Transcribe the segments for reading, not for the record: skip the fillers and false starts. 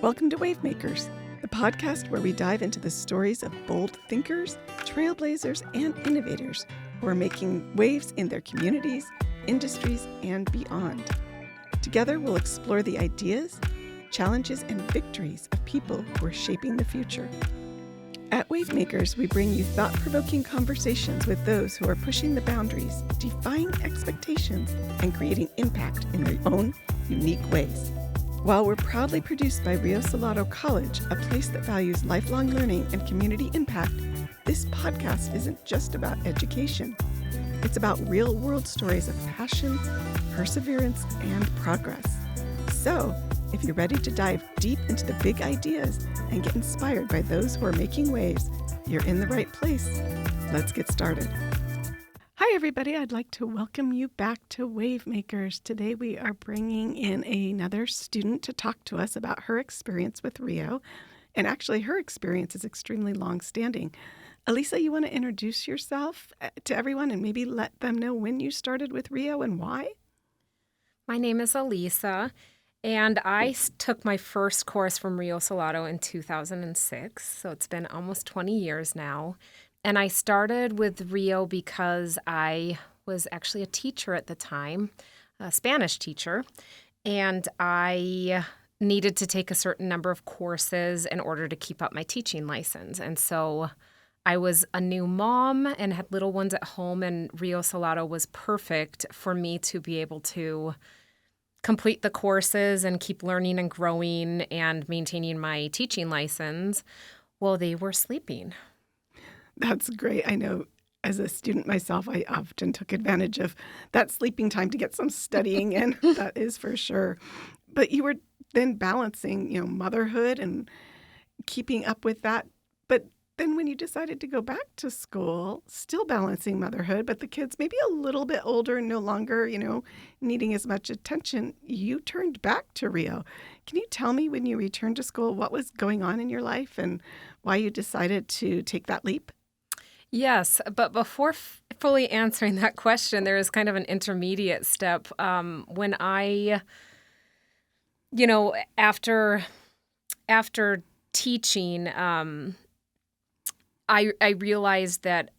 Welcome to Wavemakers, the podcast where we dive into the stories of bold thinkers, trailblazers, and innovators who are making waves in their communities, industries, and beyond. Together, we'll explore the ideas, challenges, and victories of people who are shaping the future. At Wavemakers, we bring you thought-provoking conversations with those who are pushing the boundaries, defying expectations, and creating impact in their own unique ways. While we're proudly produced by Rio Salado College, a place that values lifelong learning and community impact, this podcast isn't just about education. It's about real-world stories of passion, perseverance, and progress. So, if you're ready to dive deep into the big ideas and get inspired by those who are making waves, you're in the right place. Let's get started. Hi, everybody. I'd like to welcome you back to Wavemakers. Today, we are bringing in another student to talk to us about her experience with Rio. And actually, her experience is extremely long-standing. Alysa, you want to introduce yourself to everyone and maybe let them know when you started with Rio and why? My name is Alysa, and I took my first course from Rio Salado in 2006, so it's been almost 20 years now. And I started with Rio because I was actually a teacher at the time, a Spanish teacher, and I needed to take a certain number of courses in order to keep up my teaching license. And so I was a new mom and had little ones at home, and Rio Salado was perfect for me to be able to complete the courses and keep learning and growing and maintaining my teaching license while they were sleeping. That's great. I know as a student myself, I often took advantage of that sleeping time to get some studying in. That is for sure. But you were then balancing, motherhood and keeping up with that. But then when you decided to go back to school, still balancing motherhood, but the kids maybe a little bit older and no longer, needing as much attention, you turned back to Rio. Can you tell me when you returned to school, what was going on in your life and why you decided to take that leap? Yes, but before fully answering that question, there is kind of an intermediate step. When I, after teaching, I realized that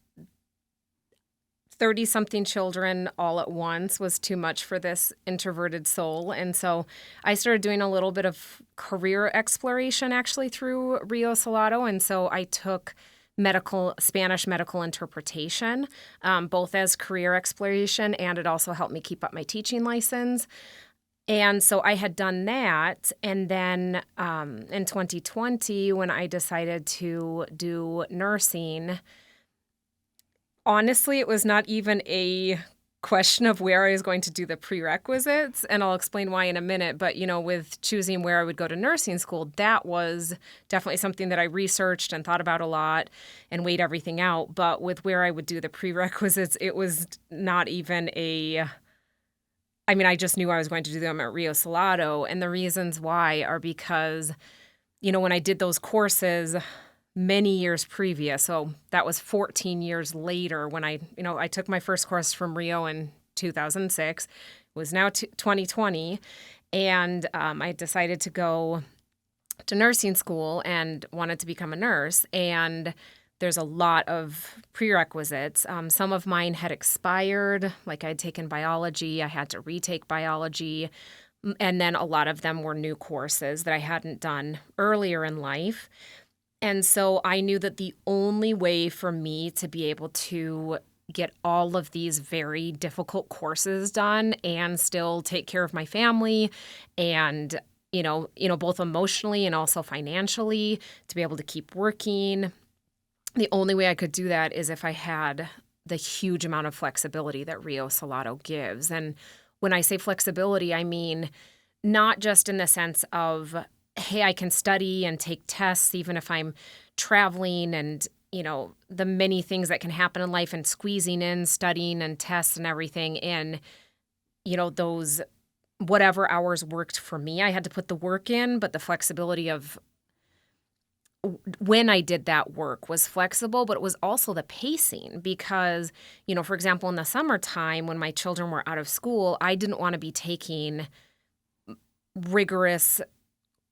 30-something children all at once was too much for this introverted soul. And so I started doing a little bit of career exploration actually through Rio Salado. And so I took Spanish medical interpretation, both as career exploration, and it also helped me keep up my teaching license. And so I had done that, and then in 2020, when I decided to do nursing, honestly, it was not even a question of where I was going to do the prerequisites, and I'll explain why in a minute. But, with choosing where I would go to nursing school, that was definitely something that I researched and thought about a lot and weighed everything out. But with where I would do the prerequisites, it was not even I just knew I was going to do them at Rio Salado. And the reasons why are because, when I did those courses many years previous, so that was 14 years later when I took my first course from Rio in 2006. It was now 2020, and I decided to go to nursing school and wanted to become a nurse. And there's a lot of prerequisites. Some of mine had expired, like I'd taken biology. I had to retake biology. And then a lot of them were new courses that I hadn't done earlier in life. And so I knew that the only way for me to be able to get all of these very difficult courses done and still take care of my family and, both emotionally and also financially, to be able to keep working, the only way I could do that is if I had the huge amount of flexibility that Rio Salado gives. And when I say flexibility, I mean not just in the sense of, hey, I can study and take tests even if I'm traveling and, the many things that can happen in life and squeezing in studying and tests and everything in, those whatever hours worked for me. I had to put the work in, but the flexibility of when I did that work was flexible, but it was also the pacing because, for example, in the summertime when my children were out of school, I didn't want to be taking rigorous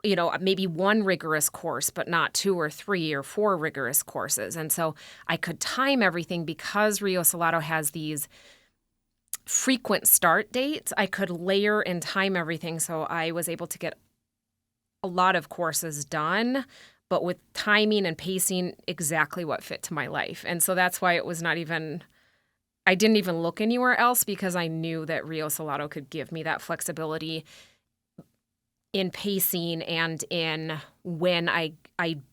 maybe one rigorous course, but not 2 or 3 or 4 rigorous courses. And so I could time everything because Rio Salado has these frequent start dates. I could layer and time everything. So I was able to get a lot of courses done, but with timing and pacing exactly what fit to my life. And so that's why I didn't even look anywhere else, because I knew that Rio Salado could give me that flexibility in pacing and in when I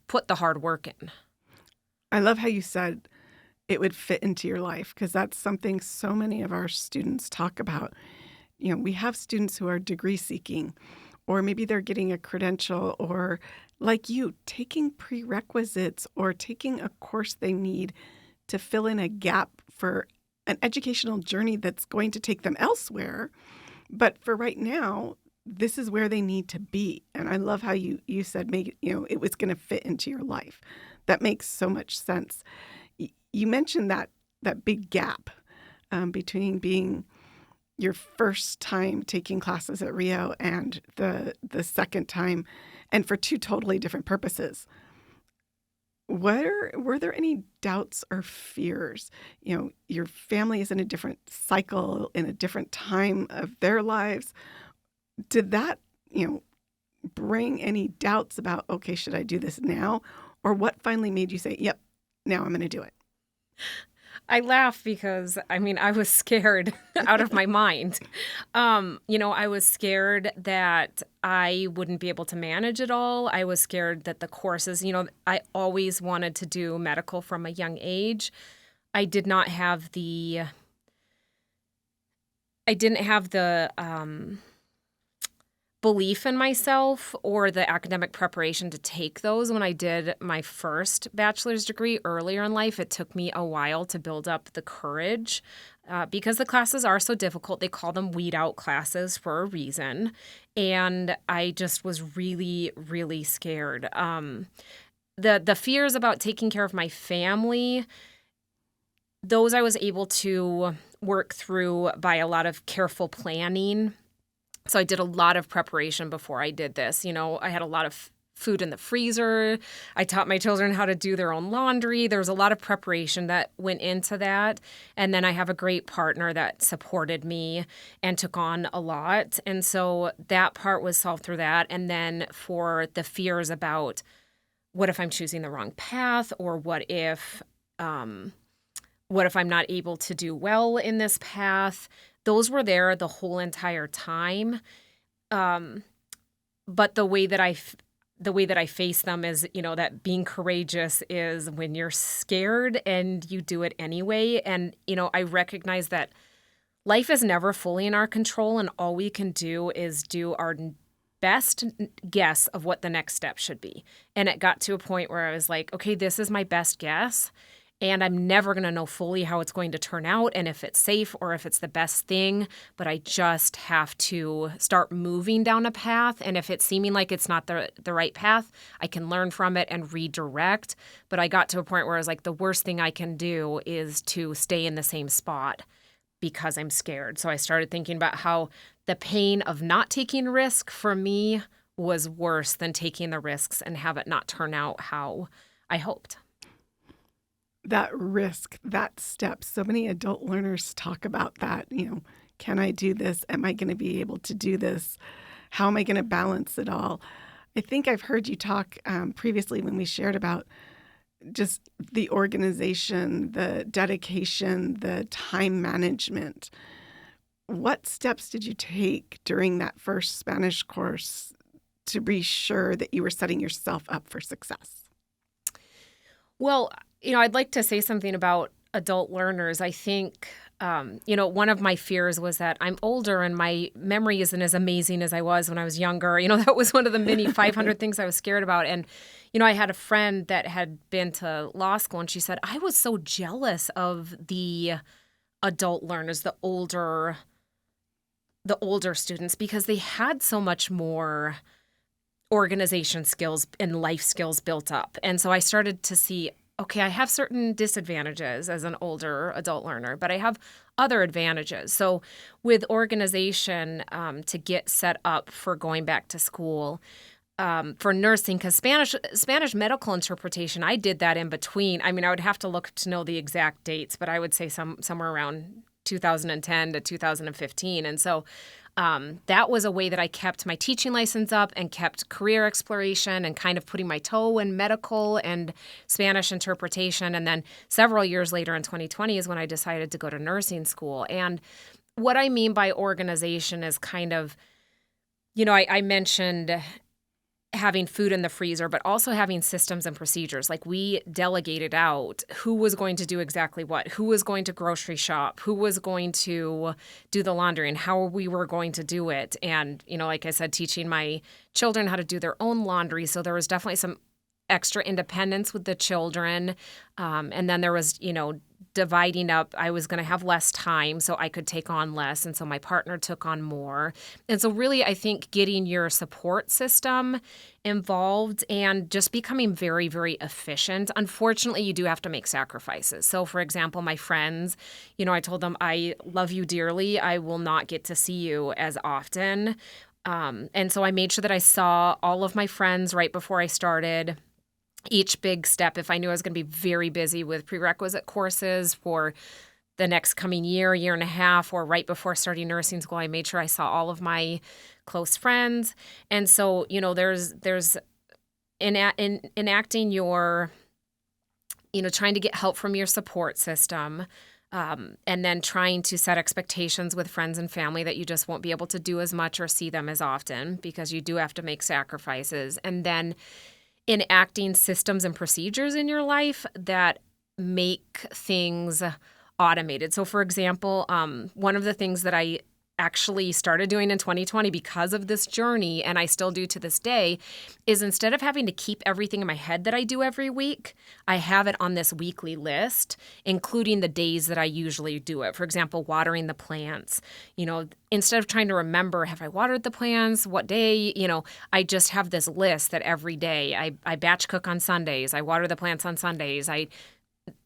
put the hard work in. I love how you said it would fit into your life, because that's something so many of our students talk about. We have students who are degree seeking, or maybe they're getting a credential, or like you, taking prerequisites or taking a course they need to fill in a gap for an educational journey that's going to take them elsewhere. But for right now, this is where they need to be. And I love how you said it was going to fit into your life. That makes so much sense. You mentioned that big gap between being your first time taking classes at Rio and the second time, and for two totally different purposes. Were there any doubts or fears? Your family is in a different cycle, in a different time of their lives. Did that, bring any doubts about, okay, should I do this now? Or what finally made you say, yep, now I'm going to do it? I laugh because, I was scared out of my mind. I was scared that I wouldn't be able to manage it all. I was scared that the courses, I always wanted to do medical from a young age. I didn't have the belief in myself or the academic preparation to take those. When I did my first bachelor's degree earlier in life, it took me a while to build up the courage because the classes are so difficult. They call them weed out classes for a reason. And I just was really, really scared. The fears about taking care of my family, those I was able to work through by a lot of careful planning. So I did a lot of preparation before I did this. I had a lot of food in the freezer. I taught my children how to do their own laundry. There was a lot of preparation that went into that. And then I have a great partner that supported me and took on a lot. And so that part was solved through that. And then for the fears about what if I'm choosing the wrong path, or what if I'm not able to do well in this path, those were there the whole entire time. But the way that I face them is, that being courageous is when you're scared and you do it anyway. And, I recognize that life is never fully in our control, and all we can do is do our best guess of what the next step should be. And it got to a point where I was like, okay, this is my best guess. And I'm never going to know fully how it's going to turn out and if it's safe or if it's the best thing. But I just have to start moving down a path. And if it's seeming like it's not the right path, I can learn from it and redirect. But I got to a point where I was like, the worst thing I can do is to stay in the same spot because I'm scared. So I started thinking about how the pain of not taking risk for me was worse than taking the risks and have it not turn out how I hoped. That risk, that step. So many adult learners talk about that. Can I do this? Am I going to be able to do this? How am I going to balance it all? I think I've heard you talk previously when we shared about just the organization, the dedication, the time management. What steps did you take during that first Spanish course to be sure that you were setting yourself up for success? Well, I'd like to say something about adult learners. I think, one of my fears was that I'm older and my memory isn't as amazing as I was when I was younger. That was one of the many 500 things I was scared about. And, I had a friend that had been to law school, and she said, I was so jealous of the adult learners, the older students, because they had so much more organization skills and life skills built up. And so I started to see, okay, I have certain disadvantages as an older adult learner, but I have other advantages. So with organization, to get set up for going back to school, for nursing, because Spanish medical interpretation, I did that in between. I mean, I would have to look to know the exact dates, but I would say somewhere around 2010 to 2015. And so that was a way that I kept my teaching license up and kept career exploration and kind of putting my toe in medical and Spanish interpretation. And then several years later in 2020 is when I decided to go to nursing school. And what I mean by organization is kind of, I mentioned having food in the freezer, but also having systems and procedures. Like, we delegated out who was going to do exactly what, who was going to grocery shop, who was going to do the laundry, and how we were going to do it. And, like I said, teaching my children how to do their own laundry. So there was definitely some extra independence with the children. And then there was, dividing up. I was going to have less time, so I could take on less. And so my partner took on more. And so really, I think getting your support system involved and just becoming very, very efficient. Unfortunately, you do have to make sacrifices. So for example, my friends, I told them, I love you dearly. I will not get to see you as often. And so I made sure that I saw all of my friends right before I started each big step. If I knew I was going to be very busy with prerequisite courses for the next coming year and a half, or right before starting nursing school, I made sure I saw all of my close friends. And so, there's enacting your, trying to get help from your support system, and then trying to set expectations with friends and family that you just won't be able to do as much or see them as often because you do have to make sacrifices. And then enacting systems and procedures in your life that make things automated. So for example, one of the things that I actually started doing in 2020 because of this journey, and I still do to this day, is instead of having to keep everything in my head that I do every week, I have it on this weekly list, including the days that I usually do it. For example, watering the plants. Instead of trying to remember, have I watered the plants? What day? I just have this list that every day I batch cook on Sundays. I water the plants on Sundays. I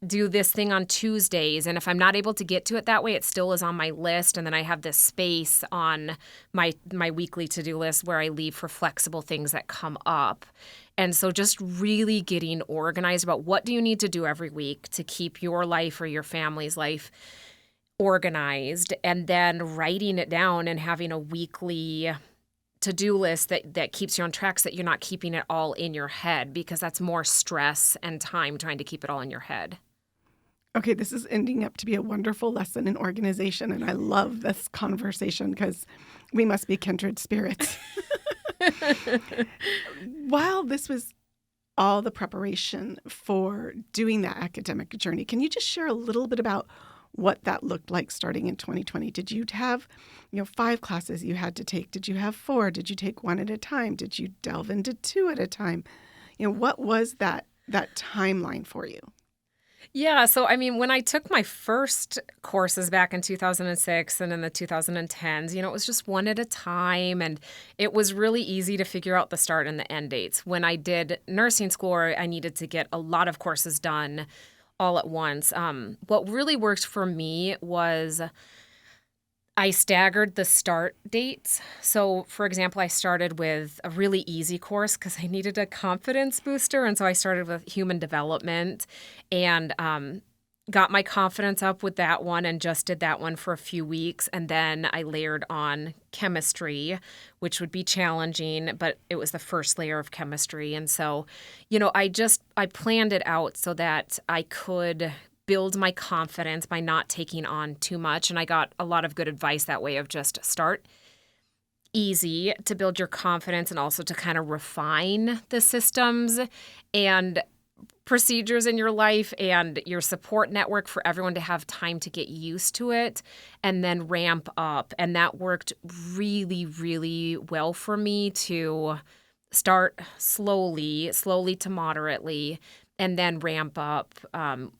do this thing on Tuesdays. And if I'm not able to get to it that way, it still is on my list. And then I have this space on my weekly to-do list where I leave for flexible things that come up. And so just really getting organized about what do you need to do every week to keep your life or your family's life organized, and then writing it down and having a weekly to-do list that keeps you on track so that you're not keeping it all in your head, because that's more stress and time trying to keep it all in your head. Okay, this is ending up to be a wonderful lesson in organization, and I love this conversation because we must be kindred spirits. While this was all the preparation for doing that academic journey, can you just share a little bit about what that looked like starting in 2020? Did you have, 5 classes you had to take? Did you have 4? Did you take 1 at a time? Did you delve into 2 at a time? What was that timeline for you? Yeah, so when I took my first courses back in 2006 and in the 2010s, it was just 1 at a time, and it was really easy to figure out the start and the end dates. When I did nursing school, I needed to get a lot of courses done all at once. What really worked for me was I staggered the start dates. So, for example, I started with a really easy course because I needed a confidence booster. And so I started with human development and got my confidence up with that one and just did that one for a few weeks. And then I layered on chemistry, which would be challenging, but it was the first layer of chemistry. And so, I planned it out so that I could build my confidence by not taking on too much. And I got a lot of good advice that way of just start easy to build your confidence and also to kind of refine the systems and procedures in your life and your support network for everyone to have time to get used to it and then ramp up. And that worked really, really well for me to start slowly to moderately, and then ramp up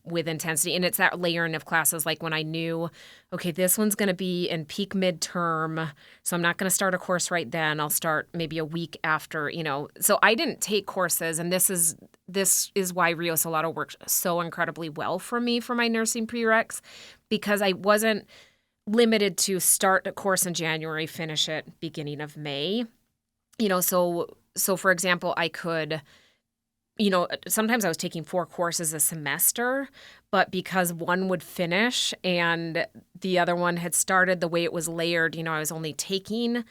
with intensity. And it's that layering of classes, like when I knew, okay, this one's going to be in peak midterm, so I'm not going to start a course right then. I'll start maybe a week after, So I didn't take courses, and this is why Rio Salado worked so incredibly well for me for my nursing prereqs, because I wasn't limited to start a course in January, finish it beginning of May. So so for example, I could, sometimes I was taking 4 courses a semester, but because one would finish and the other one had started, the way it was layered, I was only taking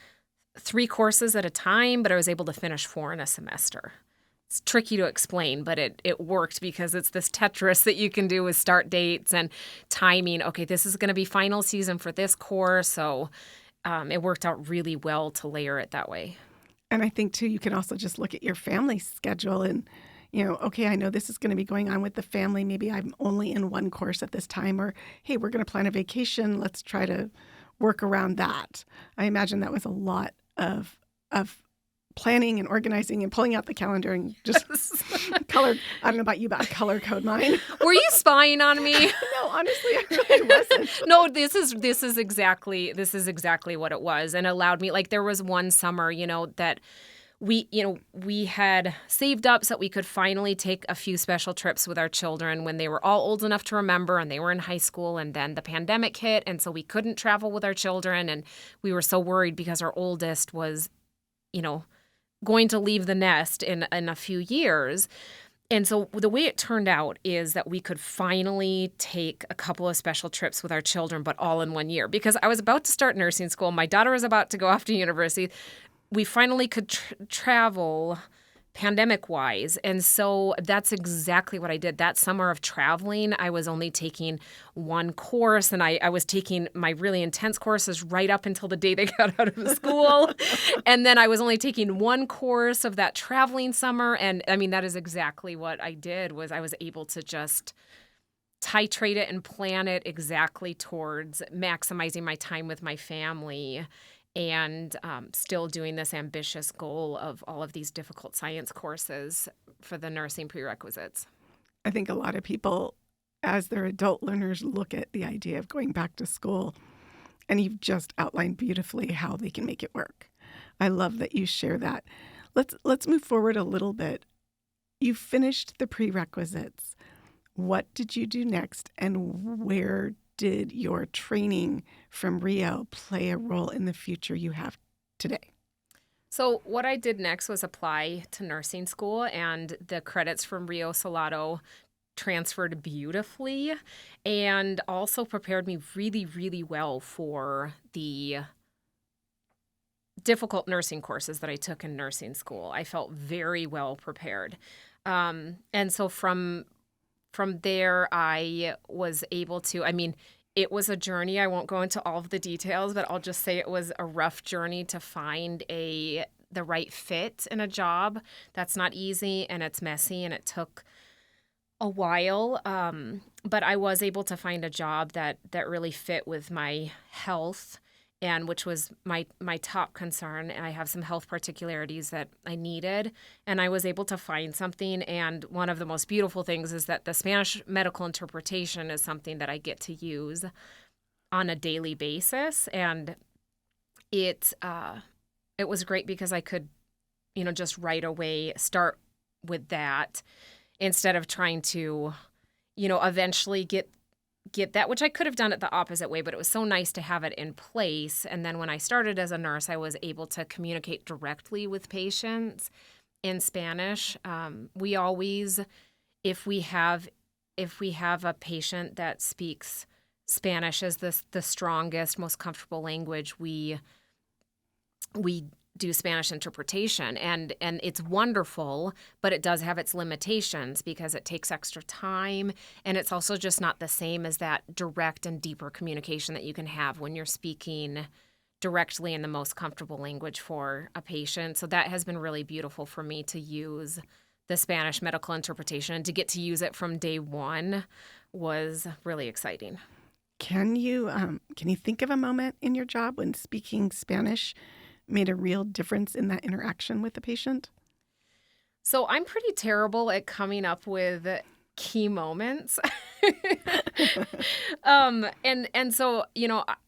3 courses at a time, but I was able to finish 4 in a semester. It's tricky to explain, but it worked because it's this Tetris that you can do with start dates and timing. Okay, this is going to be final season for this course, so it worked out really well to layer it that way. And I think, too, you can also just look at your family schedule and, okay, I know this is going to be going on with the family. Maybe I'm only in one course at this time, or, hey, we're going to plan a vacation. Let's try to work around that. I imagine that was a lot of planning and organizing and pulling out the calendar and just color. I don't know about you, but I color code mine. Were you spying on me? No, honestly, I really wasn't. No, this is exactly what it was, and allowed me. Like there was one summer, that we had saved up so that we could finally take a few special trips with our children when they were all old enough to remember and they were in high school, and then the pandemic hit, and so we couldn't travel with our children, and we were so worried because our oldest was, going to leave the nest in a few years. And so the way it turned out is that we could finally take a couple of special trips with our children, but all in one year. Because I was about to start nursing school. My daughter was about to go off to university. We finally could travel pandemic-wise. And so that's exactly what I did. That summer of traveling, I was only taking one course, and I was taking my really intense courses right up until the day they got out of school. And then I was only taking one course of that traveling summer. And I mean, that is exactly what I did, was I was able to just titrate it and plan it exactly towards maximizing my time with my family and still doing this ambitious goal of all of these difficult science courses for the nursing prerequisites. I think a lot of people, as their adult learners, look at the idea of going back to school, and you've just outlined beautifully how they can make it work. I love that you share that. Let's move forward a little bit. You finished the prerequisites. What did you do next, and where did your training from Rio play a role in the future you have today? So what I did next was apply to nursing school, and the credits from Rio Salado transferred beautifully and also prepared me really, really well for the difficult nursing courses that I took in nursing school. I felt very well prepared. And so from there, I was able to, it was a journey. I won't go into all of the details, but I'll just say it was a rough journey to find the right fit in a job. That's not easy, and it's messy, and it took a while. But I was able to find a job that really fit with my health, and which was my top concern. I have some health particularities that I needed, and I was able to find something. And one of the most beautiful things is that the Spanish medical interpretation is something that I get to use on a daily basis. And it was great because I could, just right away start with that instead of trying to, eventually get that, which I could have done it the opposite way, but it was so nice to have it in place. And then when I started as a nurse, I was able to communicate directly with patients in Spanish. We always, if we have a patient that speaks Spanish as the strongest, most comfortable language, we do Spanish interpretation, and it's wonderful, but it does have its limitations because it takes extra time, and it's also just not the same as that direct and deeper communication that you can have when you're speaking directly in the most comfortable language for a patient. So that has been really beautiful for me to use the Spanish medical interpretation, and to get to use it from day one was really exciting. Can you think of a moment in your job when speaking Spanish made a real difference in that interaction with the patient? So I'm pretty terrible at coming up with key moments. And so,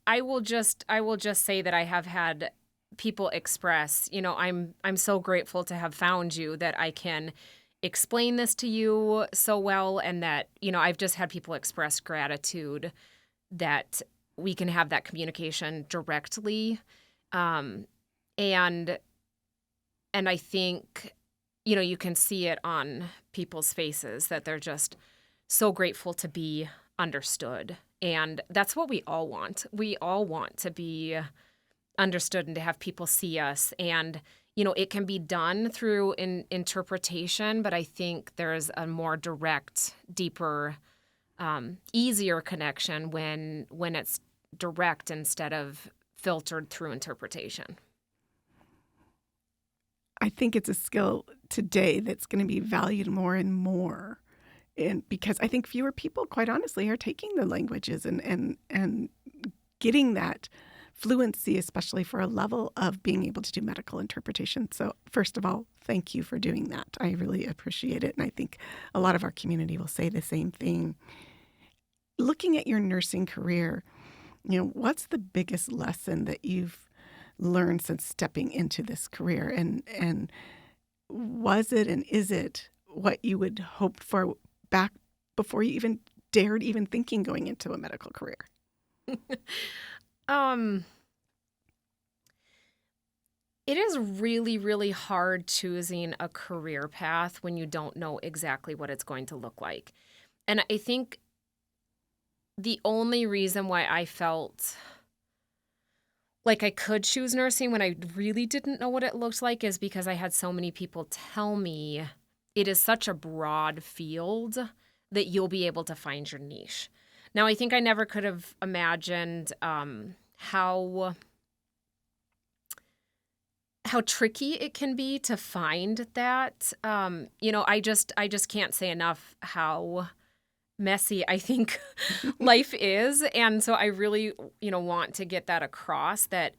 I will just say that I have had people express, I'm so grateful to have found you, that I can explain this to you so well, and that, I've just had people express gratitude that we can have that communication directly. And And I think, you can see it on people's faces that they're just so grateful to be understood. And that's what we all want. We all want to be understood and to have people see us. And, it can be done through interpretation, but I think there's a more direct, deeper, easier connection when it's direct instead of filtered through interpretation. I think it's a skill today that's going to be valued more and more. And because I think fewer people, quite honestly, are taking the languages and getting that fluency, especially for a level of being able to do medical interpretation. So first of all, thank you for doing that. I really appreciate it. And I think a lot of our community will say the same thing. Looking at your nursing career, what's the biggest lesson that you've learned since stepping into this career? And was it and is it what you would hope for back before you even dared even thinking going into a medical career? It is really, really hard choosing a career path when you don't know exactly what it's going to look like. And I think the only reason why I felt like I could choose nursing when I really didn't know what it looked like is because I had so many people tell me it is such a broad field that you'll be able to find your niche. Now, I think I never could have imagined how tricky it can be to find that. I just can't say enough how messy I think life is. And so I really, want to get that across that,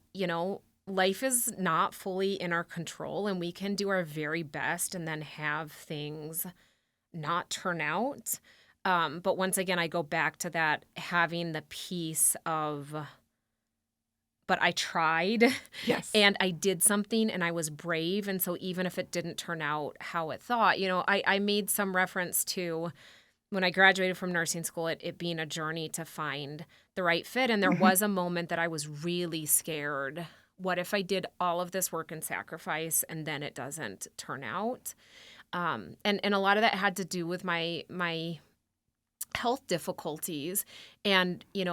life is not fully in our control and we can do our very best and then have things not turn out. But once again, I go back to that having the piece of, but I tried. Yes. And I did something and I was brave. And so even if it didn't turn out how it thought, I made some reference to when I graduated from nursing school, it being a journey to find the right fit. And there was a moment that I was really scared. What if I did all of this work and sacrifice and then it doesn't turn out? And a lot of that had to do with my health difficulties. And, being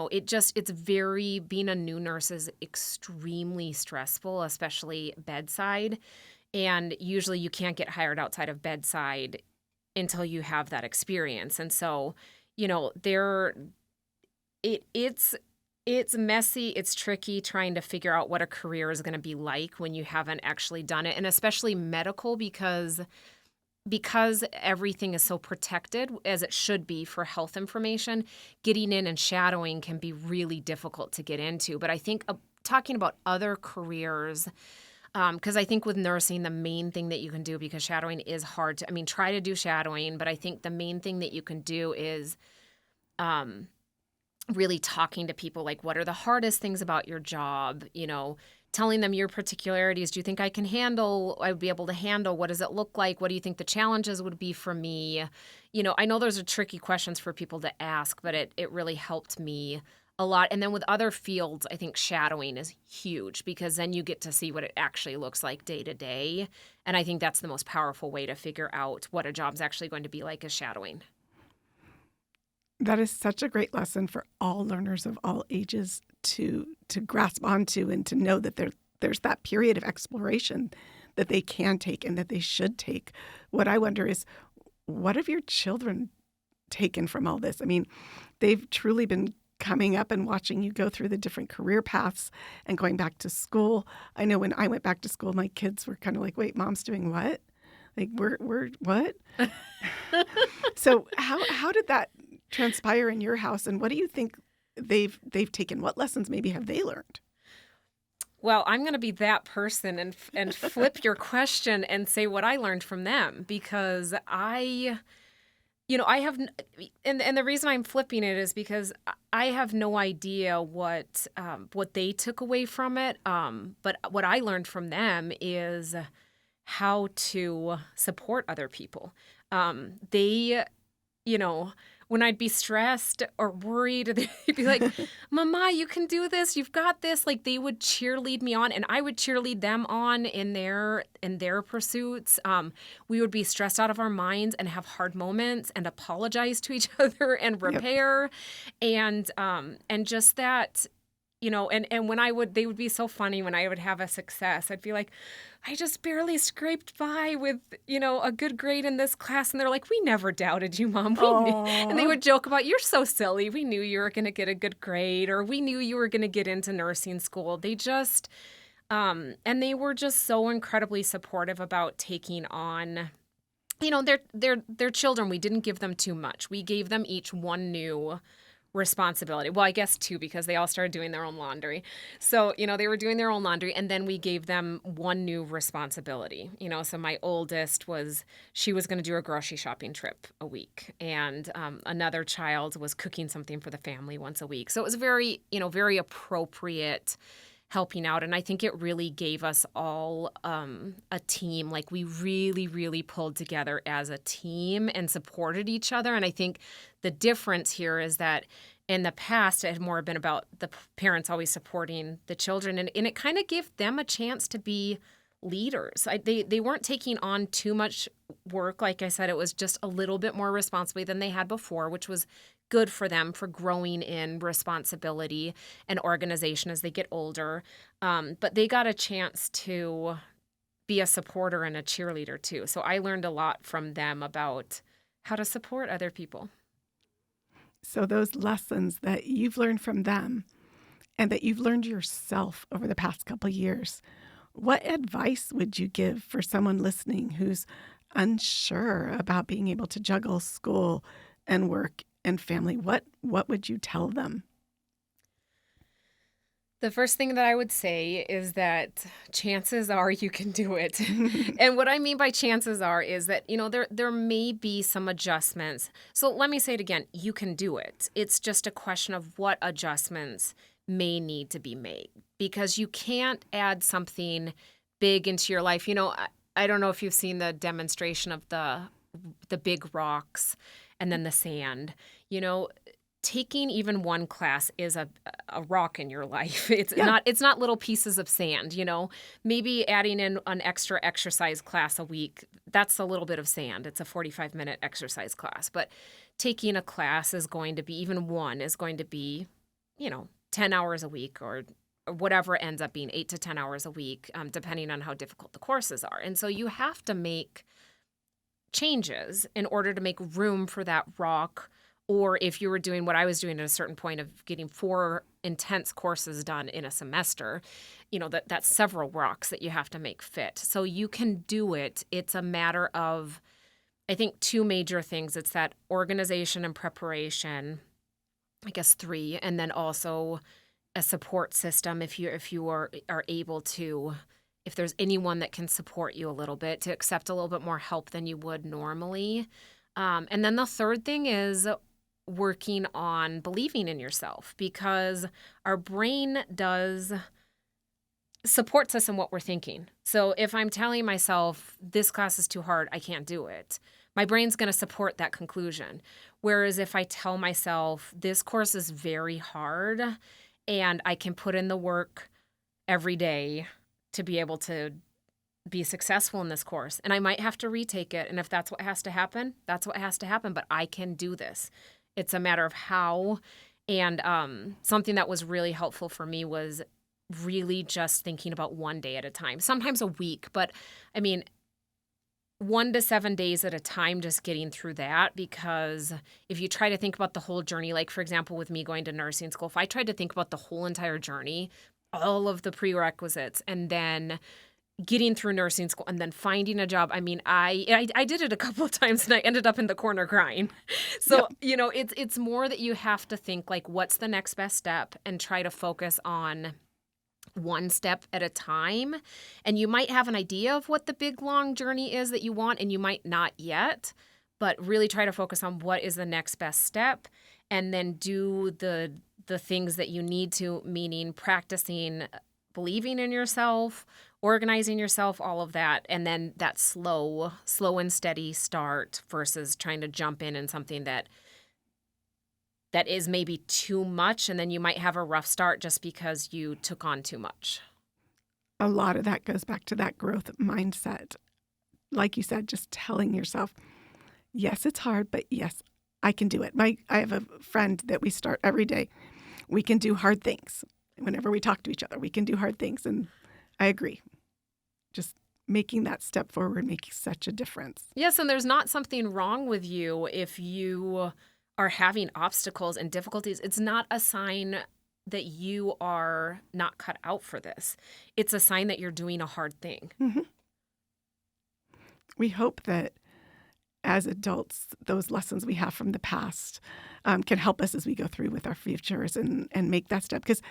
a new nurse is extremely stressful, especially bedside. And usually you can't get hired outside of bedside until you have that experience. And so, it's messy, it's tricky trying to figure out what a career is going to be like when you haven't actually done it. And especially medical because everything is so protected as it should be for health information, getting in and shadowing can be really difficult to get into. But I think talking about other careers, because I think with nursing, the main thing that you can do, because shadowing is hard to, try to do shadowing, but I think the main thing that you can do is really talking to people, like, what are the hardest things about your job? Telling them your particularities. Do you think I would be able to handle? What does it look like? What do you think the challenges would be for me? I know those are tricky questions for people to ask, but it really helped me a lot. And then with other fields, I think shadowing is huge because then you get to see what it actually looks like day to day. And I think that's the most powerful way to figure out what a job's actually going to be like is shadowing. That is such a great lesson for all learners of all ages to grasp onto and to know that there's that period of exploration that they can take and that they should take. What I wonder is, what have your children taken from all this? They've truly been coming up and watching you go through the different career paths and going back to school. I know when I went back to school, my kids were kind of like, wait, Mom's doing what? Like, we're what? So how did that transpire in your house, and what do you think they've taken? What lessons maybe have they learned? Well, I'm going to be that person and flip your question and say what I learned from them, because I have, and the reason I'm flipping it is because I have no idea what they took away from it. But what I learned from them is how to support other people. They, when I'd be stressed or worried, they'd be like, Mama, you can do this. You've got this. Like they would cheerlead me on and I would cheerlead them on in their pursuits. We would be stressed out of our minds and have hard moments and apologize to each other and Yep. repair. And just that, and when they would be so funny when I would have a success. I'd be like, I just barely scraped by with, a good grade in this class. And they're like, we never doubted you, Mom. We knew. And they would joke about, you're so silly. We knew you were going to get a good grade, or we knew you were going to get into nursing school. They just, and they were just so incredibly supportive about taking on, their children. We didn't give them too much. We gave them each one new responsibility. Well, I guess two, because they all started doing their own laundry. So, they were doing their own laundry, and then we gave them one new responsibility. So my oldest she was going to do a grocery shopping trip a week, and another child was cooking something for the family once a week. So it was very, very appropriate helping out. And I think it really gave us all a team. Like we really, really pulled together as a team and supported each other. And I think the difference here is that in the past, it had more been about the parents always supporting the children. And it kind of gave them a chance to be leaders. They weren't taking on too much work. Like I said, it was just a little bit more responsibility than they had before, which was good for them for growing in responsibility and organization as they get older. But they got a chance to be a supporter and a cheerleader too. So I learned a lot from them about how to support other people. So those lessons that you've learned from them and that you've learned yourself over the past couple of years, what advice would you give for someone listening who's unsure about being able to juggle school and work and family? What would you tell them? The first thing that I would say is that chances are you can do it. And what I mean by chances are is that, there may be some adjustments. So let me say it again. You can do it. It's just a question of what adjustments may need to be made, because you can't add something big into your life. I don't know if you've seen the demonstration of the big rocks and then the sand. Taking even one class is a rock in your life. It's not little pieces of sand, Maybe adding in an extra exercise class a week, that's a little bit of sand. It's a 45-minute exercise class. But taking a class is going to be, even one is going to be, 10 hours a week or whatever it ends up being, 8 to 10 hours a week, depending on how difficult the courses are. And so you have to make changes in order to make room for that rock. Or if you were doing what I was doing at a certain point of getting 4 intense courses done in a semester, that's several rocks that you have to make fit. So you can do it. It's a matter of, I think, 2 major things. It's that organization and preparation, I guess 3, and then also a support system if you are able to, if there's anyone that can support you a little bit, to accept a little bit more help than you would normally. And then the third thing is working on believing in yourself, because our brain supports us in what we're thinking. So if I'm telling myself this class is too hard, I can't do it, my brain's going to support that conclusion. Whereas if I tell myself this course is very hard and I can put in the work every day to be able to be successful in this course, and I might have to retake it, and if that's what has to happen, that's what has to happen, but I can do this. It's a matter of how. And something that was really helpful for me was really just thinking about one day at a time, sometimes a week, but 1 to 7 days at a time, just getting through that. Because if you try to think about the whole journey, like for example, with me going to nursing school, if I tried to think about the whole entire journey, all of the prerequisites, and then getting through nursing school and then finding a job. I did it a couple of times and I ended up in the corner crying. So, it's more that you have to think like, what's the next best step, and try to focus on one step at a time. And you might have an idea of what the big, long journey is that you want, and you might not yet, but really try to focus on what is the next best step, and then do the things that you need to, meaning practicing believing in yourself, organizing yourself, all of that. And then that slow and steady start versus trying to jump in something that that is maybe too much, and then you might have a rough start just because you took on too much. A lot of that goes back to that growth mindset. Like you said, just telling yourself, yes, it's hard, but yes, I can do it. I have a friend that we start every day. We can do hard things. Whenever we talk to each other, we can do hard things. And I agree. Just making that step forward makes such a difference. Yes, and there's not something wrong with you if you are having obstacles and difficulties. It's not a sign that you are not cut out for this. It's a sign that you're doing a hard thing. Mm-hmm. We hope that as adults, those lessons we have from the past can help us as we go through with our futures and make that step. Because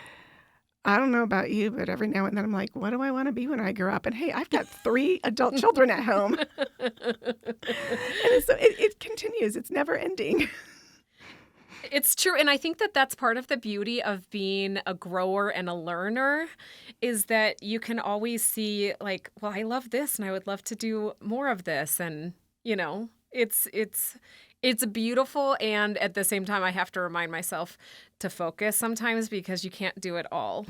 I don't know about you, but every now and then I'm like, what do I want to be when I grow up? And hey, I've got 3 adult children at home. And so it continues. It's never ending. It's true. And I think that that's part of the beauty of being a grower and a learner is that you can always see like, well, I love this and I would love to do more of this. And, you know, it's beautiful. And at the same time, I have to remind myself to focus sometimes because you can't do it all.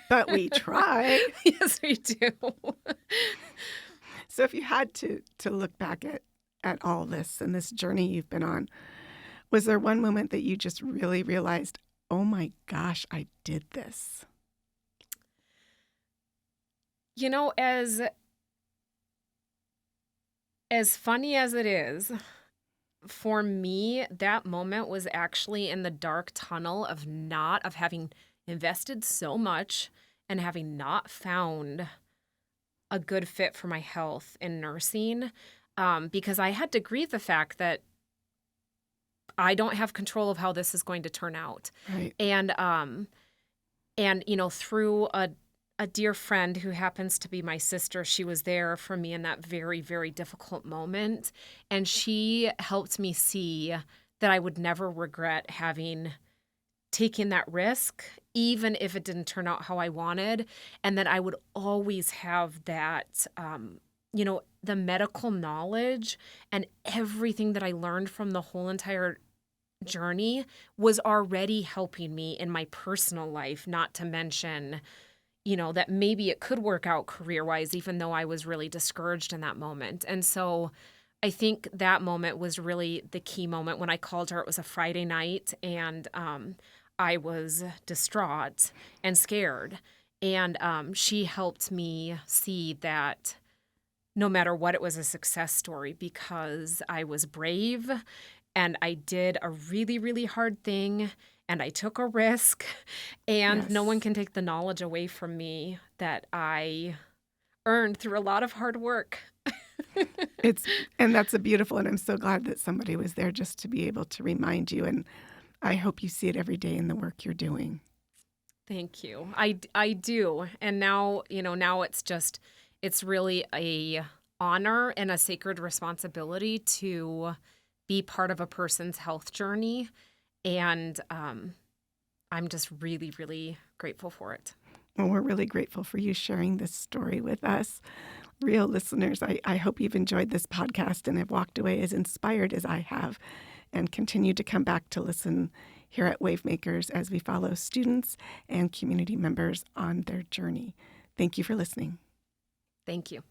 But we try. Yes, we do. So if you had to look back at all this and this journey you've been on, was there one moment that you just really realized, oh my gosh, I did this? You know, as funny as it is, for me, that moment was actually in the dark tunnel of having invested so much and having not found a good fit for my health in nursing, because I had to grieve the fact that I don't have control of how this is going to turn out. Right. And you know, through a dear friend who happens to be my sister, she was there for me in that very, very difficult moment. And she helped me see that I would never regret having taken that risk, even if it didn't turn out how I wanted. And that I would always have that, you know, the medical knowledge and everything that I learned from the whole entire journey was already helping me in my personal life, not to mention, you know, that maybe it could work out career-wise, even though I was really discouraged in that moment. And so I think that moment was really the key moment. When I called her, it was a Friday night, and I was distraught and scared. And she helped me see that no matter what, it was a success story because I was brave and I did a really, really hard thing and I took a risk, and no one can take the knowledge away from me that I earned through a lot of hard work. And that's a beautiful, and I'm so glad that somebody was there just to be able to remind you. And I hope you see it every day in the work you're doing. Thank you. I do. And now, you know, now it's really a honor and a sacred responsibility to be part of a person's health journey. And I'm just really, really grateful for it. Well, we're really grateful for you sharing this story with us. Real listeners, I hope you've enjoyed this podcast and have walked away as inspired as I have, and continue to come back to listen here at Wavemakers as we follow students and community members on their journey. Thank you for listening. Thank you.